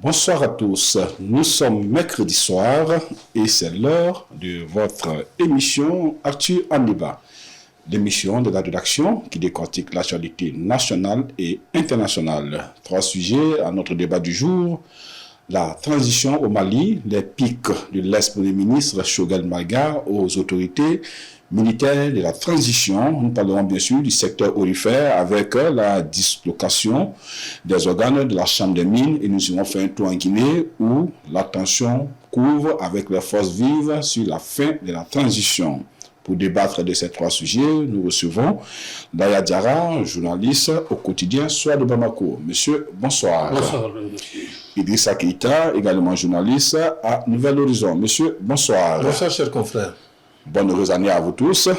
Bonsoir à tous. Nous sommes mercredi soir et c'est l'heure de votre émission Actu en débat. L'émission de la rédaction qui décortique l'actualité nationale et internationale. 3 sujets à notre débat du jour. La transition au Mali, les pics de l'ex-premier ministre Choguel Maïga aux autorités militaires de la transition. Nous parlerons bien sûr du secteur aurifère avec la dislocation des organes de la Chambre des mines et nous irons faire un tour en Guinée où la tension couvre avec les forces vives sur la fin de la transition. Pour débattre de ces 3 sujets, nous recevons Daya Diarra, journaliste au quotidien Soir de Bamako. Monsieur, bonsoir. Bonsoir. Idrissa Keïta, également journaliste à Nouvel Horizon. Monsieur, bonsoir. Bonsoir, chers confrères. Bonne heureuse année à vous tous.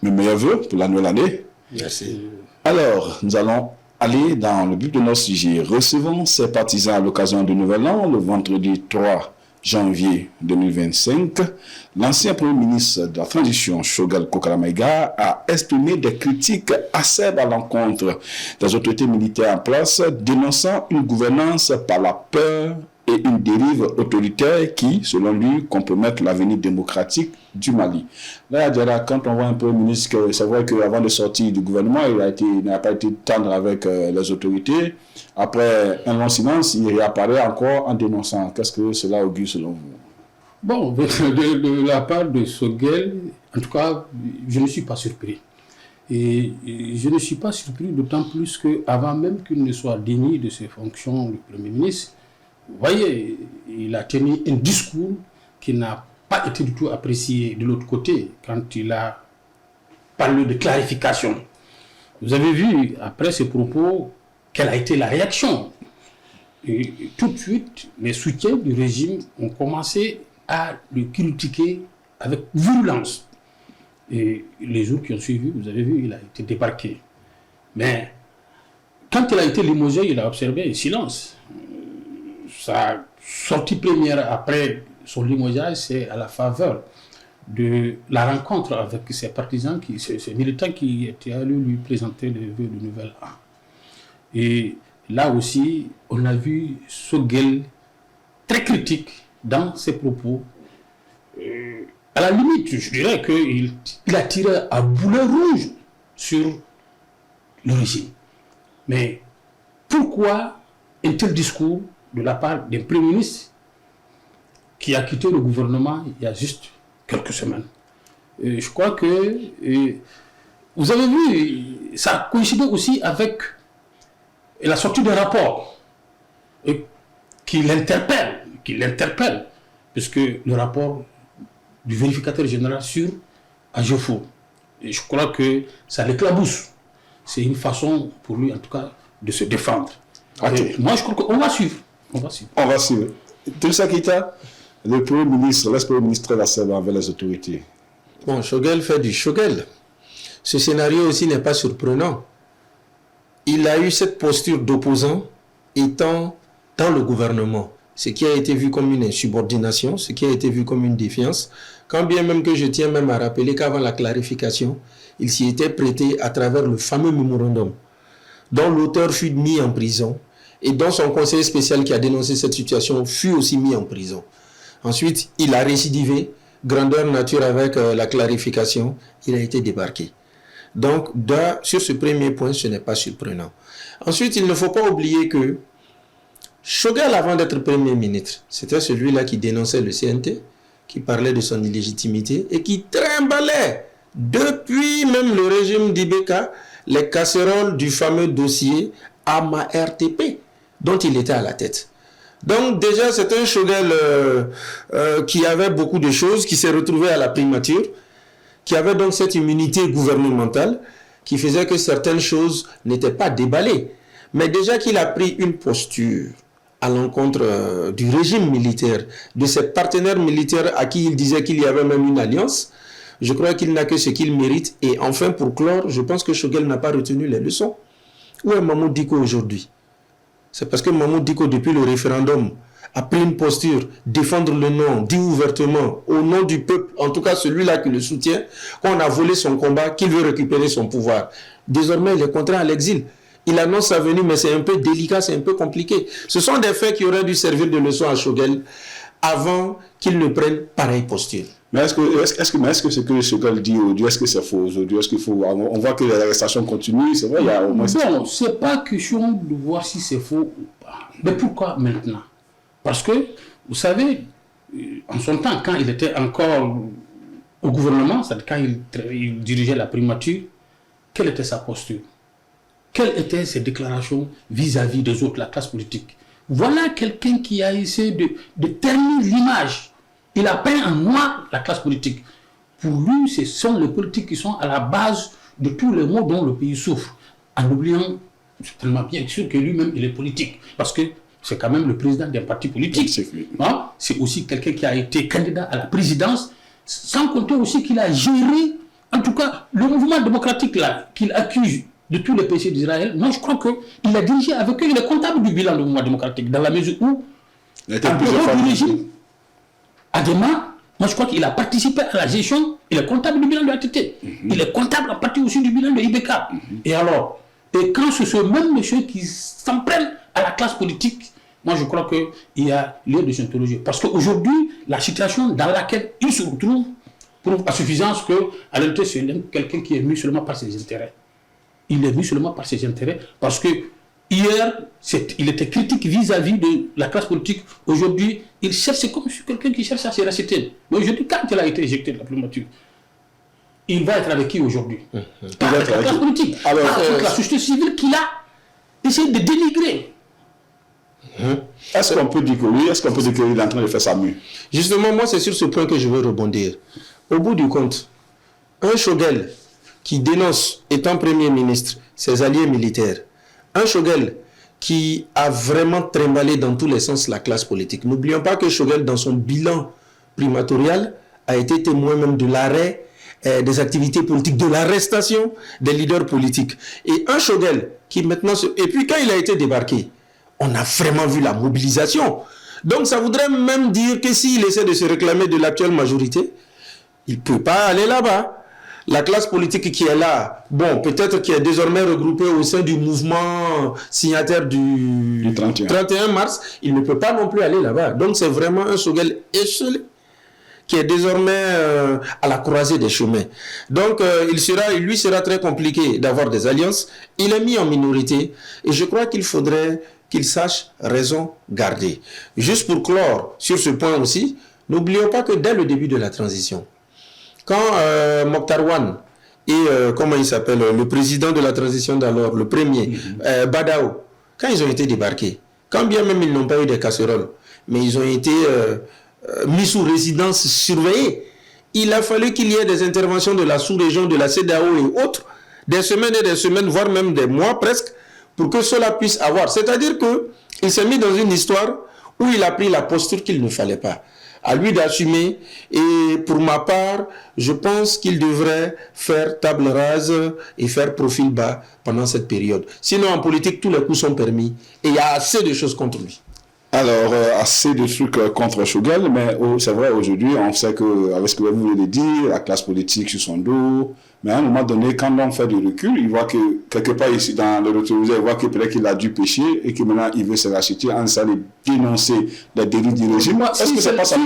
Mes meilleurs voeux pour la nouvelle année. Merci. Alors, nous allons aller dans le but de notre sujet. Recevons ces partisans à l'occasion du Nouvel An, le vendredi 3 janvier 2025, l'ancien Premier ministre de la Transition, Choguel Kokala Maïga, a exprimé des critiques acerbes à l'encontre des autorités militaires en place, dénonçant une gouvernance par la peur et une dérive autoritaire qui, selon lui, compromettent l'avenir démocratique du Mali. Là, quand on voit un Premier ministre, c'est vrai qu'avant de sortir du gouvernement, il n'a pas été tendre avec les autorités. Après un long silence, il réapparaît encore en dénonçant. Qu'est-ce que cela augure selon vous? Bon, de la part de Choguel, en tout cas, je ne suis pas surpris. Et je ne suis pas surpris d'autant plus qu'avant même qu'il ne soit démis de ses fonctions de Premier ministre, vous voyez, il a tenu un discours qui n'a pas été du tout apprécié de l'autre côté quand il a parlé de clarification. Vous avez vu, après ces propos, quelle a été la réaction. Et tout de suite, les soutiens du régime ont commencé à le critiquer avec virulence. Et les jours qui ont suivi, vous avez vu, il a été débarqué. Mais quand il a été limogé, il a observé un silence. Sa sortie première après son limogeage, c'est à la faveur de la rencontre avec ses partisans, ces militants qui étaient allés lui présenter les vœux de Nouvel An. Et là aussi, on a vu Choguel très critique dans ses propos. À la limite, je dirais qu'il a tiré à boulet rouge sur le régime. Mais pourquoi un tel discours de la part d'un Premier ministre qui a quitté le gouvernement il y a juste quelques semaines? Je crois que vous avez vu, ça a coïncidé aussi avec la sortie d'un rapport qui l'interpelle, puisque le rapport du vérificateur général sur Agefo. Et je crois que ça l'éclabousse. C'est une façon pour lui, en tout cas, de se défendre. Okay. Moi, je crois qu'on va suivre. On va suivre. Idrissa Keïta, le Premier ministre, l'ex-Premier ministre très acéré envers les autorités. Bon, Choguel fait du Choguel. Ce scénario aussi n'est pas surprenant. Il a eu cette posture d'opposant étant dans le gouvernement. Ce qui a été vu comme une insubordination, ce qui a été vu comme une défiance. Quand bien même que je tiens même à rappeler qu'avant la clarification, il s'y était prêté à travers le fameux mémorandum dont l'auteur fut mis en prison et dont son conseiller spécial qui a dénoncé cette situation fut aussi mis en prison. Ensuite, il a récidivé, grandeur nature avec la clarification, il a été débarqué. Donc, sur ce premier point, ce n'est pas surprenant. Ensuite, il ne faut pas oublier que Choguel, avant d'être Premier ministre, c'était celui-là qui dénonçait le CNT, qui parlait de son illégitimité et qui trimbalait, depuis même le régime d'Ibeka, les casseroles du fameux dossier AMA RTP, dont il était à la tête. Donc déjà, c'est un Choguel qui avait beaucoup de choses, qui s'est retrouvé à la primature, qui avait donc cette immunité gouvernementale, qui faisait que certaines choses n'étaient pas déballées. Mais déjà qu'il a pris une posture à l'encontre du régime militaire, de ses partenaires militaires à qui il disait qu'il y avait même une alliance, je crois qu'il n'a que ce qu'il mérite. Et enfin, pour clore, je pense que Choguel n'a pas retenu les leçons. Où est Mamoud Dicko aujourd'hui? C'est parce que Mamoud Dicko, depuis le référendum, a pris une posture, défendre le nom, dit ouvertement, au nom du peuple, en tout cas celui-là qui le soutient, qu'on a volé son combat, qu'il veut récupérer son pouvoir. Désormais, il est contraint à l'exil. Il annonce sa venue, mais c'est un peu délicat, c'est un peu compliqué. Ce sont des faits qui auraient dû servir de leçon à Choguel avant qu'il ne prenne pareille posture. Mais est-ce que ce que Choguel dit aujourd'hui, est-ce que c'est faux aujourd'hui? Est-ce qu'il faut, on voit que l'arrestation continue, c'est vrai, il y a au moins... Bon, c'est pas question de voir si c'est faux ou pas. Mais pourquoi maintenant? Parce que, vous savez, en son temps, quand il était encore au gouvernement, c'est-à-dire quand il dirigeait la primature, quelle était sa posture? Quelles étaient ses déclarations vis-à-vis des autres, la classe politique? Voilà quelqu'un qui a essayé de ternir l'image. Il a peint en noir la classe politique. Pour lui, ce sont les politiques qui sont à la base de tous les maux dont le pays souffre. En oubliant, c'est tellement bien sûr que lui-même, il est politique. Parce que c'est quand même le président d'un parti politique. C'est aussi quelqu'un qui a été candidat à la présidence, sans compter aussi qu'il a géré, en tout cas, le mouvement démocratique là, qu'il accuse de tous les péchés d'Israël. Moi, je crois qu'il a dirigé avec eux, il est comptable du bilan du mouvement démocratique, dans la mesure où, en dehors du régime, Adema, moi je crois qu'il a participé à la gestion, il est comptable du bilan de l'ATT, il est comptable en partie aussi du bilan de IBK. Et alors, et quand c'est ce même monsieur qui s'en prennent à la classe politique, moi je crois qu'il y a lieu de s'interroger. Parce qu'aujourd'hui, la situation dans laquelle il se retrouve prouve à suffisance qu'en réalité c'est quelqu'un qui est mis seulement par ses intérêts. Il est mis seulement par ses intérêts parce que hier, il était critique vis-à-vis de la classe politique. Aujourd'hui, il cherche, c'est comme quelqu'un qui cherche à se racheter. Mais aujourd'hui, quand il a été éjecté de la primature, il va être avec qui aujourd'hui? Avec la classe politique. Alors, avec la société civile qu'il a essayé de dénigrer. Est-ce qu'on peut dire que oui? Est-ce qu'on peut dire qu'il est en train de faire ça mieux? Justement, moi, c'est sur ce point que je veux rebondir. Au bout du compte, un Choguel qui dénonce, étant Premier ministre, ses alliés militaires, un Choguel qui a vraiment trimballé dans tous les sens la classe politique. N'oublions pas que Choguel, dans son bilan primatorial, a été témoin même de l'arrêt des activités politiques, de l'arrestation des leaders politiques. Et un Choguel qui maintenant... Et puis quand il a été débarqué, on a vraiment vu la mobilisation. Donc ça voudrait même dire que s'il essaie de se réclamer de l'actuelle majorité, il ne peut pas aller là-bas. La classe politique qui est là, bon, peut-être qui est désormais regroupée au sein du mouvement signataire du 31 mars, il ne peut pas non plus aller là-bas. Donc c'est vraiment un Choguel échelé qui est désormais à la croisée des chemins. Donc il lui sera très compliqué d'avoir des alliances. Il est mis en minorité et je crois qu'il faudrait qu'il sache raison garder. Juste pour clore sur ce point aussi, n'oublions pas que dès le début de la transition, quand Mokhtar Wane et comment il s'appelle, le président de la transition d'alors, le premier, Badao, quand ils ont été débarqués, quand bien même ils n'ont pas eu des casseroles, mais ils ont été mis sous résidence surveillée, il a fallu qu'il y ait des interventions de la sous-région, de la CEDEAO et autres, des semaines et des semaines, voire même des mois presque, pour que cela puisse avoir. C'est-à-dire qu'il s'est mis dans une histoire où il a pris la posture qu'il ne fallait pas. À lui d'assumer, et pour ma part, je pense qu'il devrait faire table rase et faire profil bas pendant cette période. Sinon, en politique, tous les coups sont permis et il y a assez de choses contre lui. Alors, assez de trucs contre Choguel, mais c'est vrai, aujourd'hui, on sait qu'avec ce que vous venez de dire, la classe politique sur son dos, mais à un moment donné, quand on fait du recul, il voit que, quelque part ici, dans le retour, il voit que peut-être qu'il a dû pécher et que maintenant, il veut se racheter en essayant de dénoncer les dérives du régime. Est-ce que c'est pas ça?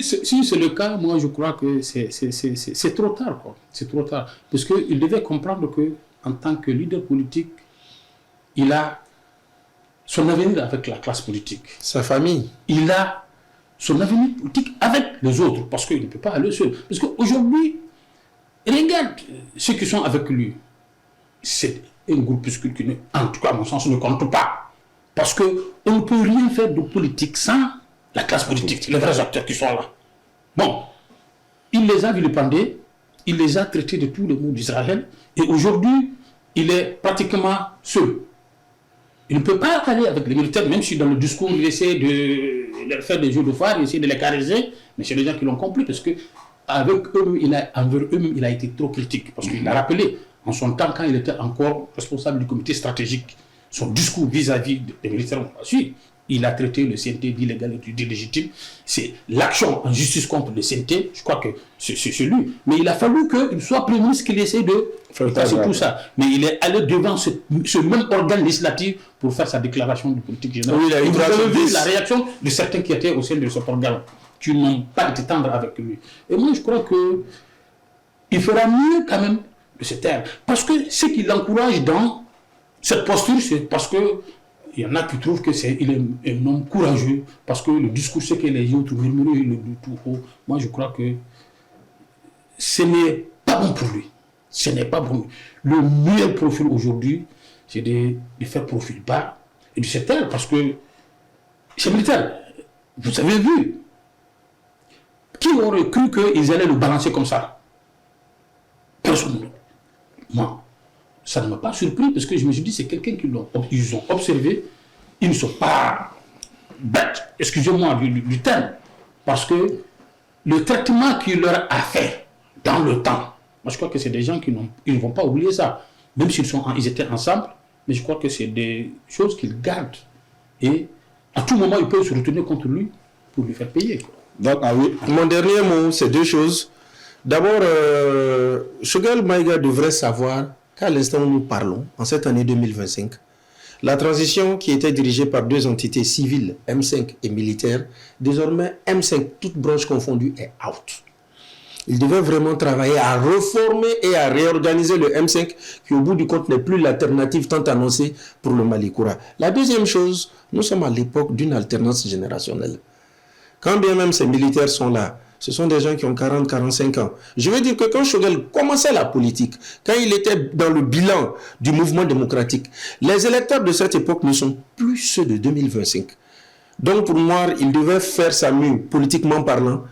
Si c'est le cas, moi, je crois que c'est trop tard, quoi. C'est trop tard. Parce qu'il devait comprendre que, en tant que leader politique, il a son avenir avec la classe politique. Sa famille. Il a son avenir politique avec les autres, parce qu'il ne peut pas aller seul. Parce qu'aujourd'hui, regarde ceux qui sont avec lui. C'est un groupuscule qui, en tout cas, à mon sens, ne compte pas. Parce qu'on ne peut rien faire de politique sans la classe politique, les vrais acteurs qui sont là. Bon, il les a vilipendés, il les a traités de tous les maux d'Israël, et aujourd'hui, il est pratiquement seul. Il ne peut pas aller avec les militaires, même si dans le discours, il essaie de leur faire des jeux de phare, il essaie de les caresser, mais c'est les gens qui l'ont compris, parce que avec eux, envers eux-mêmes, il a été trop critique. Parce qu'il a rappelé, en son temps, quand il était encore responsable du comité stratégique, son discours vis-à-vis des militaires, on va suivre. il a traité le CNT d'illégal et d'illégitime. C'est l'action en justice contre le CNT, je crois que c'est lui. Mais il a fallu qu'il soit Premier ministre qu'il essaie de passer tout ça. Mais il est allé devant ce même organe législatif pour faire sa déclaration de politique générale. Oui, et vous avez vu la réaction de certains qui étaient au sein de cet organe, qui n'ont pas été tendres avec lui. Et moi, je crois qu'il fera mieux quand même de se taire. Parce que ce qui l'encourage dans cette posture, c'est parce que il y en a qui trouvent qu'il est un homme courageux, parce que le discours, c'est que les autres murmurent, il le dit tout haut. Moi, je crois que ce n'est pas bon pour lui. Ce n'est pas bon. Le meilleur profil aujourd'hui, c'est de faire profil bas et de se taire, parce que c'est militaire. Vous avez vu. Qui aurait cru qu'ils allaient le balancer comme ça? Personne. Moi, ça ne m'a pas surpris parce que je me suis dit c'est quelqu'un qu'ils ont observé. Ils ne sont pas bêtes, excusez-moi du terme, parce que le traitement qu'il leur a fait dans le temps, moi je crois que c'est des gens qui ne vont pas oublier ça, même ils étaient ensemble, mais je crois que c'est des choses qu'ils gardent et à tout moment ils peuvent se retourner contre lui pour lui faire payer, quoi. Donc, mon dernier mot, c'est deux choses. D'abord, Choguel Maïga devrait savoir qu'à l'instant où nous parlons, en cette année 2025, la transition qui était dirigée par deux entités civiles, M5 et militaires, désormais M5, toutes branches confondues, est out. Il devait vraiment travailler à reformer et à réorganiser le M5 qui au bout du compte n'est plus l'alternative tant annoncée pour le Malikoura. La deuxième chose, nous sommes à l'époque d'une alternance générationnelle. Quand bien même ces militaires sont là, ce sont des gens qui ont 40, 45 ans. Je veux dire que quand Choguel commençait la politique, quand il était dans le bilan du mouvement démocratique, les électeurs de cette époque ne sont plus ceux de 2025. Donc pour moi, il devait faire sa mue, politiquement parlant,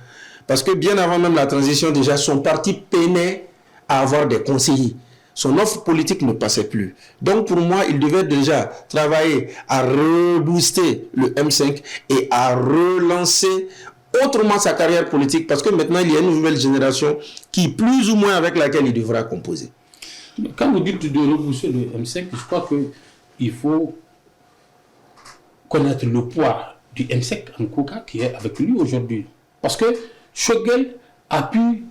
parce que bien avant même la transition, déjà, son parti peinait à avoir des conseillers. Son offre politique ne passait plus. Donc pour moi, il devait déjà travailler à rebooster le M5 et à relancer autrement sa carrière politique, parce que maintenant il y a une nouvelle génération qui plus ou moins avec laquelle il devra composer. Quand vous dites de rebooster le M5, je crois qu'il faut connaître le poids du M5 en Kouka qui est avec lui aujourd'hui. Parce que Choguel a pu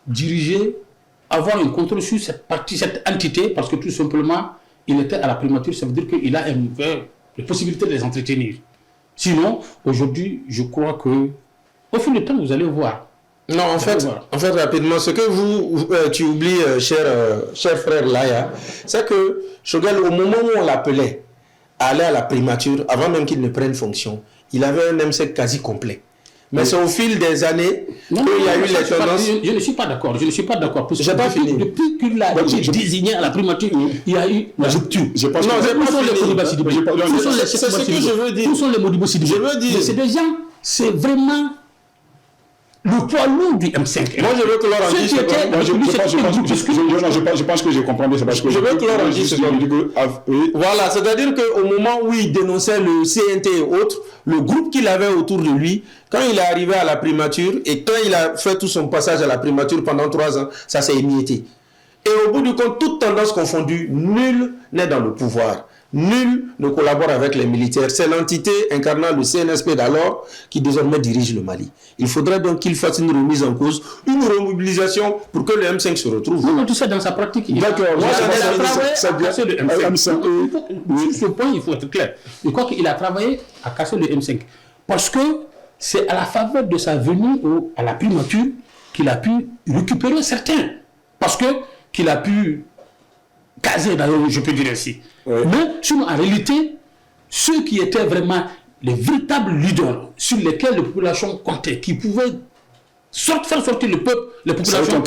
diriger, avoir un contrôle sur cette partie, cette entité, parce que tout simplement, il était à la primature, ça veut dire qu'il a la possibilité de les entretenir. Sinon, aujourd'hui, je crois que au fil du temps, vous allez voir. Non, en fait, rapidement, ce que tu oublies, cher frère Laya, c'est que Choguel, au moment où on l'appelait à aller à la primature, avant même qu'il ne prenne fonction, il avait un M5 quasi complet. Mais c'est au fil des années qu'il y a eu les tendances. Je ne suis pas d'accord. Je ne suis pas d'accord. Je n'ai pas fini. Depuis qu'il a été désigné à la primature, il y a eu la rupture. Je pense que c'est ce que je veux dire. Où sont les Modibo Sidibé? Je veux dire. C'est des gens, c'est vraiment le poids lourd du M5. Moi, je veux que Laurent dise. Je pense que je comprends bien. Je veux que Laurent dise. Voilà, c'est-à-dire qu'au moment où il dénonçait le CNT et autres, le groupe qu'il avait autour de lui, quand il est arrivé à la primature et quand il a fait tout son passage à la primature pendant 3 ans, ça s'est émietté. Et au bout du compte, toute tendance confondue, nul n'est dans le pouvoir. Nul ne collabore avec les militaires. C'est l'entité incarnant le CNSP d'alors qui désormais dirige le Mali. Il faudrait donc qu'il fasse une remise en cause, une remobilisation pour que le M5 se retrouve. Non, tout ça dans sa pratique. D'accord. Sur ce point, il faut être clair. Je crois qu'il a travaillé à casser le M5. Parce que c'est à la faveur de sa venue à la primature qu'il a pu récupérer certains. Parce que qu'il a pu caser, d'ailleurs, je peux dire ainsi. Oui. Mais sinon, en réalité, ceux qui étaient vraiment les véritables leaders sur lesquels les populations comptaient, qui pouvaient faire sortir le peuple, les populations.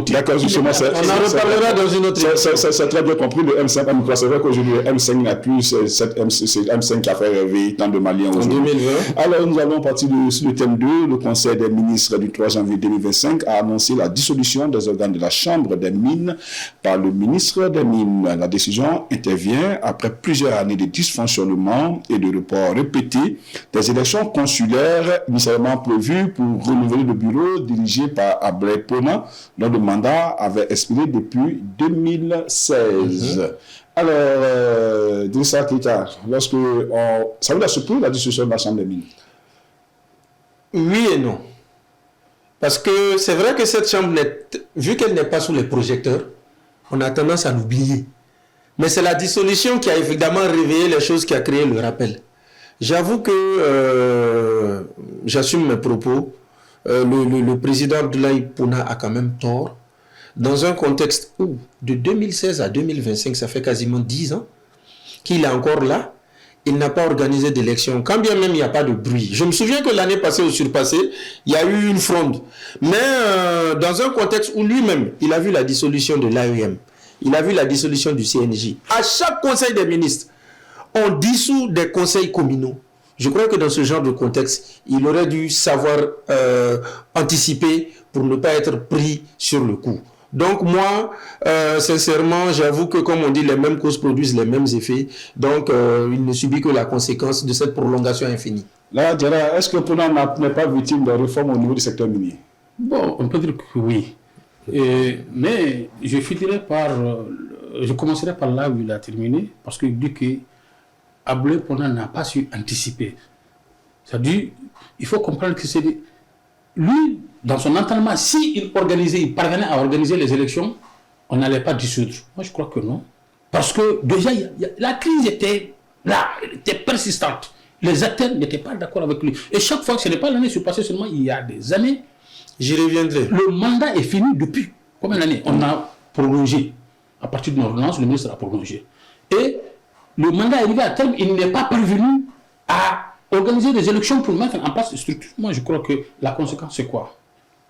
D'accord, justement, on en reparlera dans une autre émission. C'est très bien compris, le M5 M3. C'est vrai qu'aujourd'hui, le M5 n'a plus cette M5 qui a fait rêver tant de Maliens aujourd'hui. En 2020. Alors, nous allons partir sur le thème 2. Le Conseil des ministres du 3 janvier 2025 a annoncé la dissolution des organes de la Chambre des mines par le ministre des Mines. La décision intervient après plusieurs années de dysfonctionnement et de reports répétés des élections consulaires initialement prévues pour renouveler le bureau dirigé par Ablay Pona, dont le mandat avait expiré depuis 2016. Alors, Idrissa Keita, ça vous a surpris la discussion de la Chambre des mines? Oui et non. Parce que c'est vrai que cette chambre, vu qu'elle n'est pas sous les projecteurs, on a tendance à l'oublier. Mais c'est la dissolution qui a évidemment réveillé les choses qui a créé le rappel. J'avoue que j'assume mes propos. Le président Abdoulaye Pouna a quand même tort. Dans un contexte où, de 2016 à 2025, ça fait quasiment 10 ans qu'il est encore là, il n'a pas organisé d'élection, quand bien même il n'y a pas de bruit. Je me souviens que l'année passée ou surpassée, il y a eu une fronde. Mais dans un contexte où lui-même, il a vu la dissolution de l'AEM, il a vu la dissolution du CNJ. À chaque conseil des ministres, on dissout des conseils communaux. Je crois que dans ce genre de contexte, il aurait dû savoir anticiper pour ne pas être pris sur le coup. Donc moi, sincèrement, j'avoue que comme on dit, les mêmes causes produisent les mêmes effets. Donc il ne subit que la conséquence de cette prolongation infinie. Là, Diarra, est-ce que Pouna n'est pas victime de réforme au niveau du secteur minier? Bon, on peut dire que oui. Mais je commencerai par là où il a terminé, parce qu'il dit que Abdoulaye Pouna n'a pas su anticiper. C'est-à-dire, il faut comprendre que c'est lui, dans son entraînement, s'il parvenait à organiser les élections, on n'allait pas dissoudre. Moi, je crois que non. Parce que déjà, la crise était là, elle était persistante. Les acteurs n'étaient pas d'accord avec lui. Et chaque fois que ce n'est pas l'année surpassée seulement, il y a des années. J'y reviendrai. Le mandat est fini depuis combien d'années? On a prolongé. À partir d'une ordonnance, le ministre a prolongé. Et le mandat est arrivé à terme, il n'est pas parvenu à organiser des élections pour mettre en place des structures. Moi, je crois que la conséquence, c'est quoi?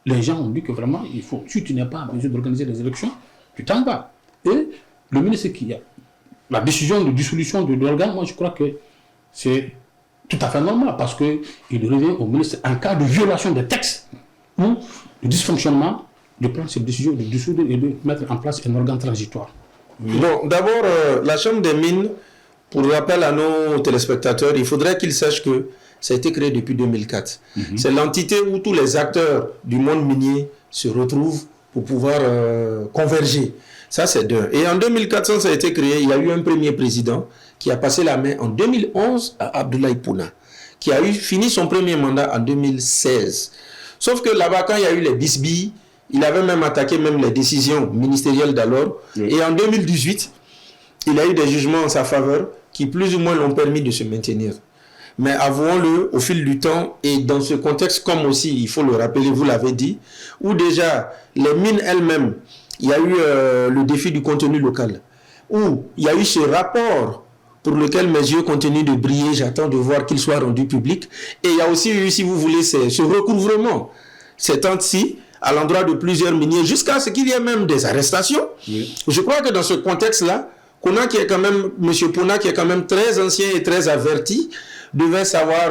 Les gens ont dit que vraiment, si tu n'es pas en mesure d'organiser des élections, tu t'en vas. Et le ministre qui a la décision de dissolution de l'organe, moi, je crois que c'est tout à fait normal, parce qu'il revient au ministre en cas de violation des textes ou de dysfonctionnement, de prendre cette décision de dissoudre et de mettre en place un organe transitoire. Bon, d'abord, la Chambre des mines, pour rappel à nos téléspectateurs, il faudrait qu'ils sachent que ça a été créé depuis 2004. C'est l'entité où tous les acteurs du monde minier se retrouvent pour pouvoir converger. Ça, c'est d'un. Et en 2004, ça a été créé, il y a eu un premier président qui a passé la main en 2011 à Abdoulaye Pouna, qui a fini son premier mandat en 2016. Sauf que là-bas, quand il y a eu les bisbilles, il avait même attaqué les décisions ministérielles d'alors. Oui. Et en 2018, il a eu des jugements en sa faveur qui plus ou moins l'ont permis de se maintenir. Mais avouons-le, au fil du temps, et dans ce contexte, comme aussi, il faut le rappeler, vous l'avez dit, où déjà, les mines elles-mêmes, il y a eu le défi du contenu local, où il y a eu ce rapport pour lequel mes yeux continuent de briller, j'attends de voir qu'il soit rendu public. Et il y a aussi eu, si vous voulez, ce recouvrement, cette entité à l'endroit de plusieurs miniers, jusqu'à ce qu'il y ait même des arrestations. Oui. Je crois que dans ce contexte-là, Pouna, qui est quand même, M. Pouna, qui est quand même très ancien et très averti, devait savoir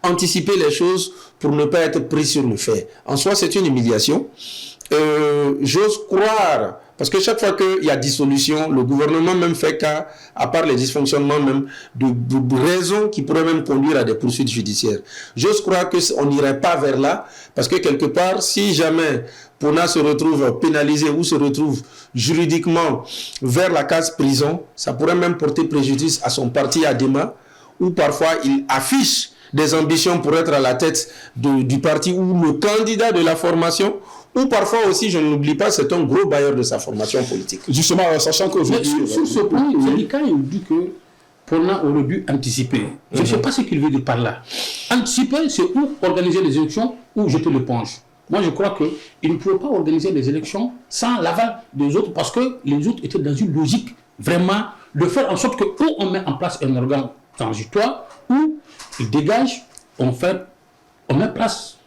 anticiper les choses pour ne pas être pris sur le fait. En soi, c'est une humiliation. J'ose croire, parce que chaque fois qu'il y a dissolution, le gouvernement même fait cas, à part les dysfonctionnements même, de raisons qui pourraient même conduire à des poursuites judiciaires. J'ose croire qu'on n'irait pas vers là, parce que quelque part, si jamais Pouna se retrouve pénalisé ou se retrouve juridiquement vers la case prison, ça pourrait même porter préjudice à son parti Adema, où parfois il affiche des ambitions pour être à la tête du parti ou le candidat de la formation, ou parfois aussi, je n'oublie pas, c'est un gros bailleur de sa formation politique. Justement, sachant qu'aujourd'hui... Sur ce point, Zélika, il dit que Pouna aurait dû anticiper. Je ne sais pas ce qu'il veut dire par là. Anticiper, c'est ou organiser les élections ou jeter l'éponge. Moi, je crois qu'il ne pouvait pas organiser les élections sans l'aval des autres, parce que les autres étaient dans une logique vraiment de faire en sorte que ou on met en place un organe transitoire, ou il dégage, on met en place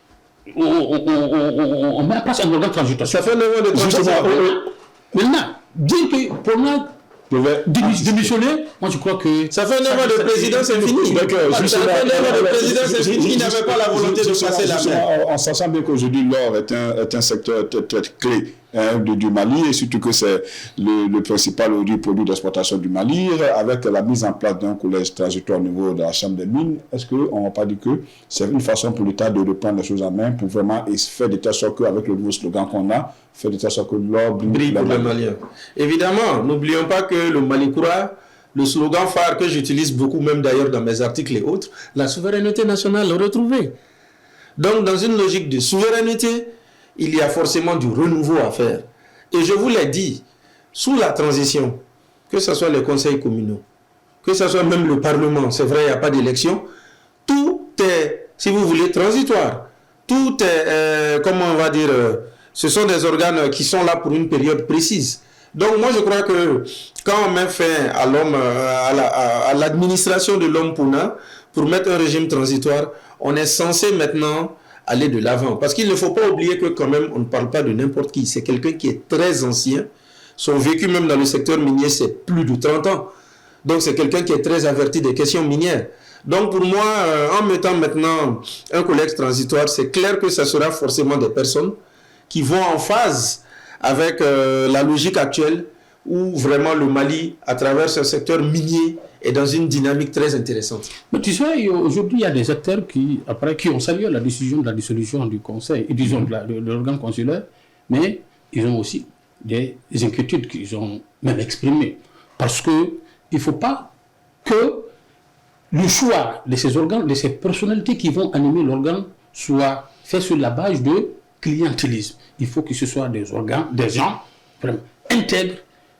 un organe transitoire. Ça fait 9 ans de transition. Maintenant, dire que Pouna démissionner, moi je crois que... Ça fait 9 ans de président, c'est fini. Ça fait 9 ans de président, c'est fini. Il n'avait pas la volonté de passer la main. En sachant bien qu'aujourd'hui, l'or est un secteur très clé du Mali, et surtout que c'est le principal produit d'exportation du Mali, avec la mise en place d'un collège transitoire au niveau de la Chambre des mines. Est-ce qu'on va pas dire que c'est une façon pour l'État de reprendre les choses en main pour vraiment faire de telle sorte qu'avec le nouveau slogan qu'on a, faire de telle sorte que l'or brille pour les Maliens. Évidemment, n'oublions pas que le Mali Koura, le slogan phare que j'utilise beaucoup, même d'ailleurs dans mes articles et autres, la souveraineté nationale retrouvée. Donc, dans une logique de souveraineté, il y a forcément du renouveau à faire. Et je vous l'ai dit, sous la transition, que ce soit les conseils communaux, que ce soit même le Parlement, c'est vrai, il n'y a pas d'élection, tout est, si vous voulez, transitoire. Tout est, comment on va dire, ce sont des organes qui sont là pour une période précise. Donc moi je crois que quand on met fin à l'homme, à l'administration de l'homme Puna, pour mettre un régime transitoire, on est censé maintenant aller de l'avant. Parce qu'il ne faut pas oublier que quand même, on ne parle pas de n'importe qui. C'est quelqu'un qui est très ancien. Son vécu même dans le secteur minier, c'est plus de 30 ans. Donc c'est quelqu'un qui est très averti des questions minières. Donc pour moi, en mettant maintenant un collège transitoire, c'est clair que ce sera forcément des personnes qui vont en phase avec la logique actuelle où vraiment le Mali, à travers ce secteur minier, est dans une dynamique très intéressante. Mais tu sais, aujourd'hui, il y a des acteurs qui ont salué la décision de la dissolution du conseil, et disons de l'organe consulaire, mais ils ont aussi des inquiétudes qu'ils ont même exprimées. Parce qu'il ne faut pas que le choix de ces organes, de ces personnalités qui vont animer l'organe, soit fait sur la base de clientélisme. Il faut que ce soit des organes, des gens vraiment intègres,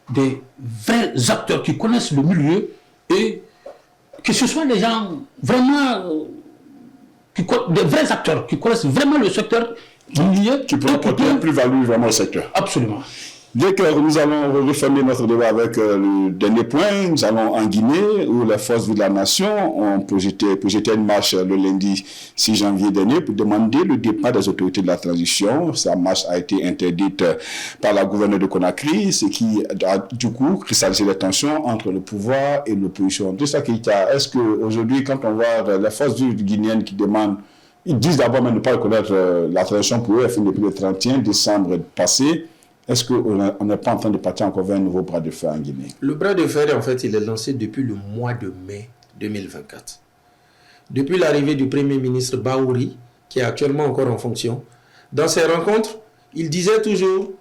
des vrais acteurs qui connaissent le milieu, et que ce soit des gens vraiment, des vrais acteurs qui connaissent vraiment le secteur minier. Qui pourraient apporter une plus-value vraiment au secteur. Absolument. Dès que nous allons refermer notre débat avec le dernier point, nous allons en Guinée, où les forces vives de la nation ont projeté une marche le lundi 6 janvier dernier pour demander le départ des autorités de la transition. Sa marche a été interdite par la gouverneure de Conakry, ce qui a du coup cristallisé les tensions entre le pouvoir et l'opposition. De ça, Keïta, est-ce qu'aujourd'hui, quand on voit les forces vives guinéennes qui demandent, ils disent d'abord même de ne pas reconnaître la transition pour eux, elle fait depuis le 31 décembre passé, est-ce qu'on n'est pas en train de partir encore vers un nouveau bras de fer en Guinée? Le bras de fer, en fait, il est lancé depuis le mois de mai 2024. Depuis l'arrivée du Premier ministre Baouri, qui est actuellement encore en fonction, dans ses rencontres, il disait toujours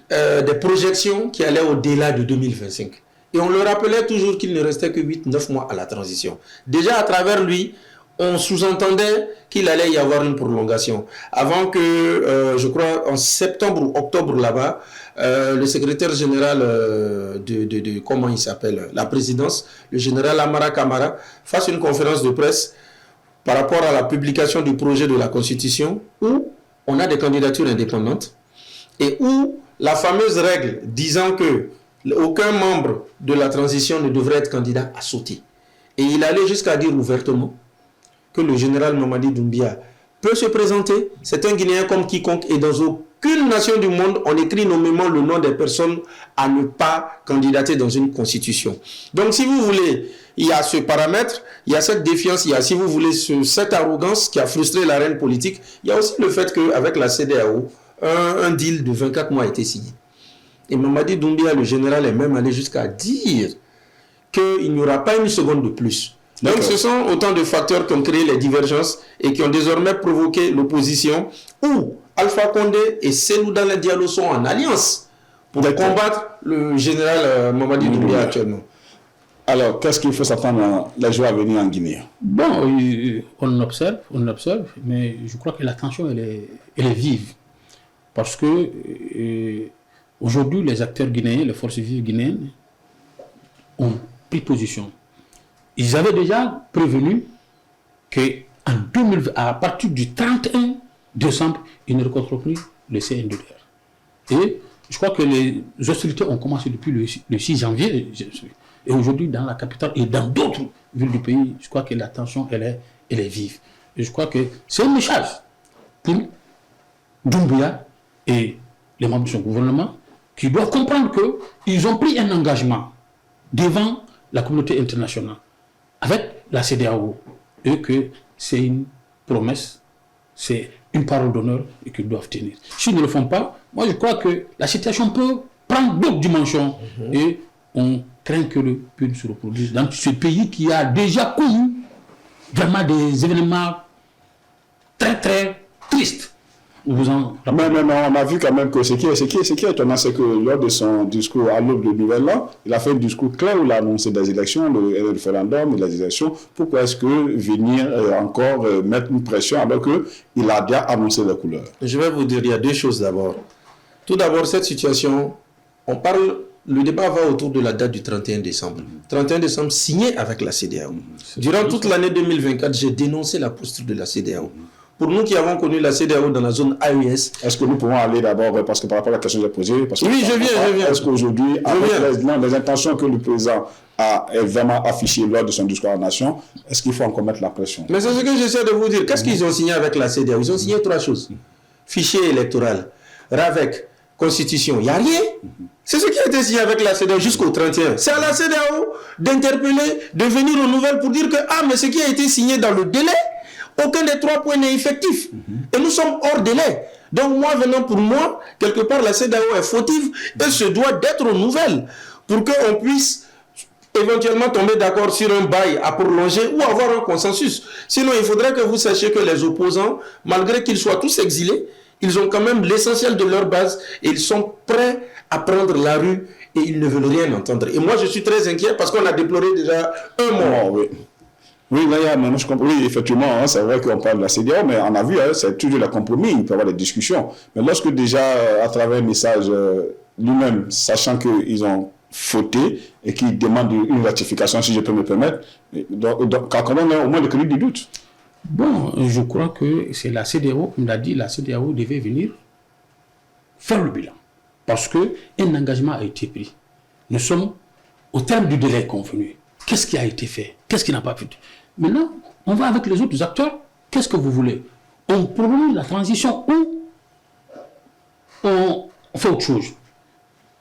des projections qui allaient au-delà de 2025. Et on le rappelait toujours qu'il ne restait que 8-9 mois à la transition. Déjà, à travers lui, on sous-entendait qu'il allait y avoir une prolongation. Avant que, je crois, en septembre ou octobre là-bas, le secrétaire général de comment il s'appelle, la présidence, le général Amara Kamara, fasse une conférence de presse par rapport à la publication du projet de la Constitution où on a des candidatures indépendantes et où la fameuse règle disant que aucun membre de la transition ne devrait être candidat a sauté. Et il allait jusqu'à dire ouvertement que le général Mamadi Doumbia peut se présenter. C'est un Guinéen comme quiconque et dans aucune nation du monde, on écrit nommément le nom des personnes à ne pas candidater dans une constitution. Donc si vous voulez, il y a ce paramètre, il y a cette défiance, il y a, si vous voulez, cette arrogance qui a frustré l'arène politique. Il y a aussi le fait qu'avec la CEDEAO, un deal de 24 mois a été signé. Et Mamadi Doumbia, le général, est même allé jusqu'à dire qu'il n'y aura pas une seconde de plus. Donc ce sont autant de facteurs qui ont créé les divergences et qui ont désormais provoqué l'opposition où Alpha Condé et Cellou Dalein Diallo sont en alliance pour combattre le général Mamadi Doumbia actuellement. Alors, qu'est-ce qu'il faut s'attendre dans les jours à venir en Guinée? Bon, on observe, mais je crois que la tension, elle est vive. Parce que aujourd'hui, les acteurs guinéens, les forces vives guinéennes, ont pris position. Ils avaient déjà prévenu qu'à partir du 31 décembre, ils ne rencontreront plus le CNDR. Et je crois que les hostilités ont commencé depuis le 6 janvier. Et aujourd'hui, dans la capitale et dans d'autres villes du pays, je crois que la tension, elle est vive. Et je crois que c'est un message pour Doumbia et les membres de son gouvernement qui doivent comprendre qu'ils ont pris un engagement devant la communauté internationale avec la CEDEAO et que c'est une promesse, c'est une parole d'honneur et qu'ils doivent tenir. S'ils ne le font pas, Moi, je crois que la situation peut prendre d'autres dimensions et on craint que le pire se reproduise dans ce pays qui a déjà connu vraiment des événements très très tristes. Vous en mais on a vu quand même que ce qui est étonnant, c'est que lors de son discours à l'aube de Nouvel An, il a fait un discours clair où il a annoncé des élections, le référendum et les élections. Pourquoi est-ce que venir encore mettre une pression alors qu'il a déjà annoncé les couleurs? Je vais vous dire, il y a deux choses d'abord. Tout d'abord, cette situation, le débat va autour de la date du 31 décembre. 31 décembre signé avec la CEDEAO. Durant toute l'année 2024, j'ai dénoncé la posture de la CEDEAO. Pour nous qui avons connu la CEDEAO dans la zone AES. Est-ce que nous pouvons aller d'abord, parce que par rapport à la question que j'ai posée, oui, je viens. Est-ce qu'aujourd'hui, avec les intentions que le président a vraiment affichées lors de son discours à la nation, est-ce qu'il faut encore mettre la pression? Mais c'est ce que j'essaie de vous dire. Qu'est-ce qu'ils ont signé avec la CEDEAO? Ils ont signé trois choses. Fichier électoral, RAVEC, Constitution. Il n'y a rien. C'est ce qui a été signé avec la CEDEAO jusqu'au 31. C'est à la CEDEAO d'interpeller, de venir aux nouvelles pour dire que, mais ce qui a été signé dans le délai, aucun des trois points n'est effectif. Et nous sommes hors délai. Donc moi, venant pour moi, quelque part, la CEDEAO est fautive et se doit d'être aux nouvelles pour qu'on puisse éventuellement tomber d'accord sur un bail à prolonger ou avoir un consensus. Sinon, il faudrait que vous sachiez que les opposants, malgré qu'ils soient tous exilés, ils ont quand même l'essentiel de leur base et ils sont prêts à prendre la rue et ils ne veulent rien entendre. Et moi, je suis très inquiet parce qu'on a déploré déjà un mort. Oui, je comprends. Oui, effectivement, c'est vrai qu'on parle de la CEDEAO, mais on a vu, c'est toujours le compromis, il peut y avoir des discussions. Mais lorsque déjà, à travers un message lui-même, sachant qu'ils ont fauté et qu'ils demandent une ratification, si je peux me permettre, donc quand même, au moins le crédit du doute. Bon, je crois que c'est la CEDEAO, comme l'a dit, la CEDEAO devait venir faire le bilan. Parce qu'un engagement a été pris. Nous sommes au terme du délai convenu. Qu'est-ce qui a été fait? Qu'est-ce qui n'a pas pu? Maintenant, on va avec les autres acteurs. Qu'est-ce que vous voulez? On prolonge la transition ou on fait autre chose?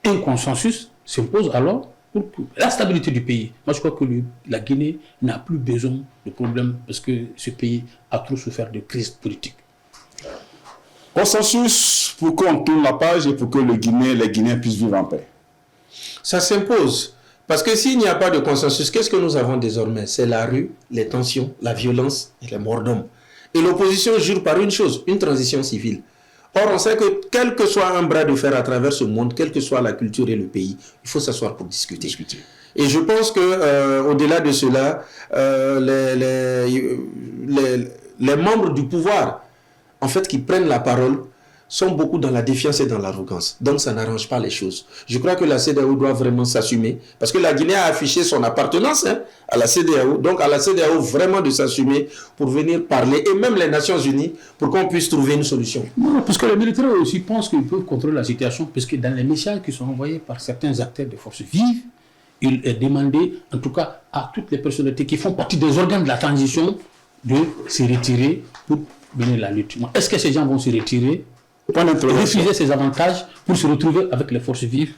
Un consensus s'impose alors pour la stabilité du pays. Moi, je crois que la Guinée n'a plus besoin de problèmes parce que ce pays a trop souffert de crise politique. Consensus pour qu'on tourne la page et pour que les Guinéens puissent vivre en paix. Ça s'impose. Parce que s'il n'y a pas de consensus, qu'est-ce que nous avons désormais? C'est la rue, les tensions, la violence et les morts d'hommes. Et l'opposition jure par une chose, une transition civile. Or, on sait que quel que soit un bras de fer à travers ce monde, quelle que soit la culture et le pays, il faut s'asseoir pour discuter. Et je pense que au-delà de cela, les membres du pouvoir, en fait, qui prennent la parole, sont beaucoup dans la défiance et dans l'arrogance. Donc ça n'arrange pas les choses. Je crois que la CEDEAO doit vraiment s'assumer, parce que la Guinée a affiché son appartenance à la CEDEAO, donc à la CEDEAO vraiment de s'assumer pour venir parler, et même les Nations Unies, pour qu'on puisse trouver une solution. Non, parce que les militaires aussi pensent qu'ils peuvent contrôler la situation, parce que dans les messages qui sont envoyés par certains acteurs des forces vives, il est demandé, en tout cas à toutes les personnalités qui font partie des organes de la transition, de se retirer pour mener la lutte. Est-ce que ces gens vont se retirer, refuser ces avantages pour se retrouver avec les forces vives?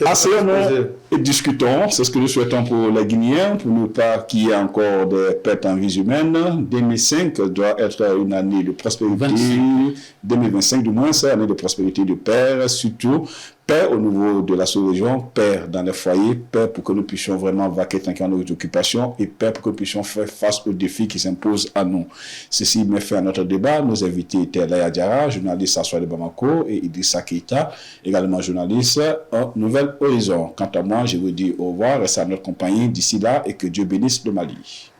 Asseyons-nous et discutons. C'est ce que nous souhaitons pour les Guinéens, pour ne pas qu'il y ait encore des pertes en vies humaines. 2005 doit être une année de prospérité. 2025 du moins, c'est une année de prospérité, de paix, surtout paix au niveau de la sous-région, paix dans les foyers, paix pour que nous puissions vraiment vaquer tranquillement nos occupations et paix pour que nous puissions faire face aux défis qui s'imposent à nous. Ceci met fin à notre débat. Nos invités étaient Laya Diarra, journaliste à Soir de Bamako, et Idrissa Keita, également journaliste en Nouvel Horizon. Quant à moi, je vous dis au revoir, restez à notre compagnie d'ici là et que Dieu bénisse le Mali.